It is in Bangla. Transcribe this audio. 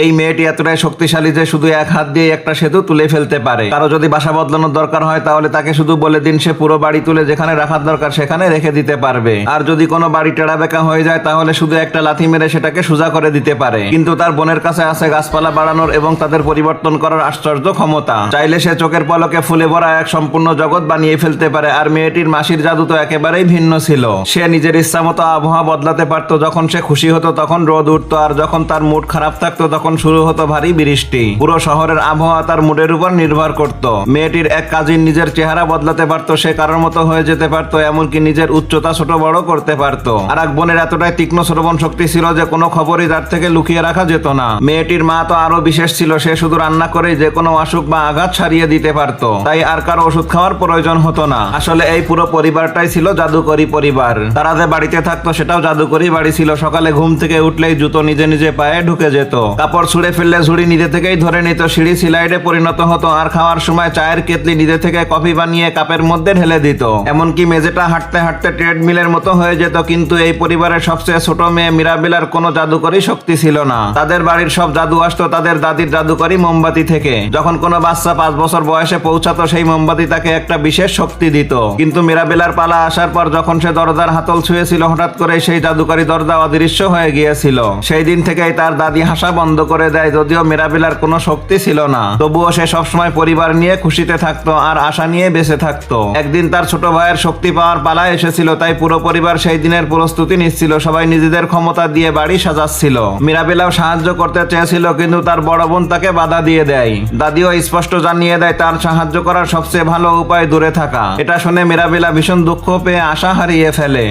এই মেয়েটি এতটাই শক্তিশালী যে শুধু এক হাত দিয়ে একটা সেতু তুলে ফেলতে পারে। কারো যদি বাসা বদলানোর দরকার হয় তাহলে তাকে শুধু বলে দিন, সে পুরো বাড়ি তুলে যেখানে রাখার দরকার সেখানে রেখে দিতে পারবে। আর যদি কোনো বাড়ি টেরা বেঁকা হয়ে যায় তাহলে শুধু একটা লাথি মেরে সেটাকে সোজা করে দিতে পারে। কিন্তু তার বোনের কাছে আছে গাছপালা বাড়ানোর এবং তাদের পরিবর্তন করার আশ্চর্য ক্ষমতা। চাইলে সে চোখের পলকে ফুলে ভরা এক সম্পূর্ণ জগৎ বানিয়ে ফেলতে পারে। আর মেয়েটির মাসির জাদু তো একেবারেই ভিন্ন ছিল। সে নিজের ইচ্ছা মতো আবহাওয়া বদলাতে পারতো। যখন সে খুশি হতো তখন রোদ উঠতো, আর যখন তার মুড খারাপ থাকতো তখন শুরু হতো ভারী বৃষ্টি। পুরো শহরের আবহাওয়া তার মুডের উপর নির্ভর করত। মেয়েটির এক কাজিন নিজের চেহারা বদলাতে পারতো, সে কারোর মতো হয়ে যেতে পারতো, এমনকি নিজের উচ্চতা ছোট বড় করতে পারতো। আর এক বোনের এতটাই তীক্ষ্ণ শ্রবণ শক্তি ছিল যে কোনো খবরই তার থেকে লুকিয়ে রাখা যেত না। মেয়েটির মা তো আরো বিশেষ ছিল, সে শুধু রান্না করে যে কোনো অসুখ বা আঘাত সারিয়ে দিতে পারতো, তাই আর কারো ওষুধ খাওয়ার প্রয়োজন হতো না। আসলে এই পুরো পরিবারটাই ছিল জাদুকরি পরিবার। তারা যে বাড়িতে থাকতো সেটাও জাদুকরি বাড়ি ছিল। সকালে ঘুম থেকে উঠলেই জুতো নিজে নিজে পায়ে ঢুকে যেত, কাপড় ছুঁড়ে ফেললে ঝুড়ি নিজে থেকেই ধরে নিত, সিঁড়ি স্লাইডে পরিণত হতো, আর খাওয়ার সময় চায়ের কেতলি নিজে থেকে কফি বানিয়ে কাপের মধ্যে ঢেলে দিত। এমনকি মেঝেটা হাঁটতে হাঁটতে ট্রেডমিলের মতো হয়ে যেত। কিন্তু এই পরিবারের সবচেয়ে ছোট মেয়ে মিরাবেলার কোনো জাদুকরি শক্তি ছিল না। তাদের বাড়ির সব জাদু আসতো তাদের দাদির জাদুকরি মোমবাতি থেকে। যখন কোনো বাচ্চা 5 বছর বয়সে পৌঁছাতো সেই মোমবাতি তাকে একটা বিশেষ শক্তি দিত। কিন্তু মিরাবেলার পালা আসার পর যখন সে দরজার হাতল ছুঁয়েছিল হঠাৎ করে সেই জাদুকরি দরজা অদৃশ্য হয়ে গিয়েছিল। সেই দিন থেকেই তার দাদি হাসা বন্ধ করে দেয়। যদিও মিরাবেলার কোনো শক্তি ছিল না, তবুও সে সবসময় পরিবার নিয়ে খুশিতে থাকতো আর আশা নিয়ে বেঁচে থাকতো। একদিন তার ছোট ভাইয়ের শক্তি পাওয়ার পালা এসেছিল, তাই পুরো পরিবার সেই দিনের প্রস্তুতি নিচ্ছিল। সবাই নিজেদের ক্ষমতা দিয়ে বাড়ি সাজাচ্ছিল। মিরাবেলাও সাহায্য করতে চেয়েছিল, কিন্তু তার বড় বোন তাকে বাধা দিয়ে দেয়। দাদিও স্পষ্ট জানিয়ে দেয় তার সাহায্য করার সবচেয়ে ভালো উপায় দূরে থাকা। এটা শুনে মিরাবেলা ভীষণ দুঃখ পেয়ে আশা হারিয়ে ফেলে।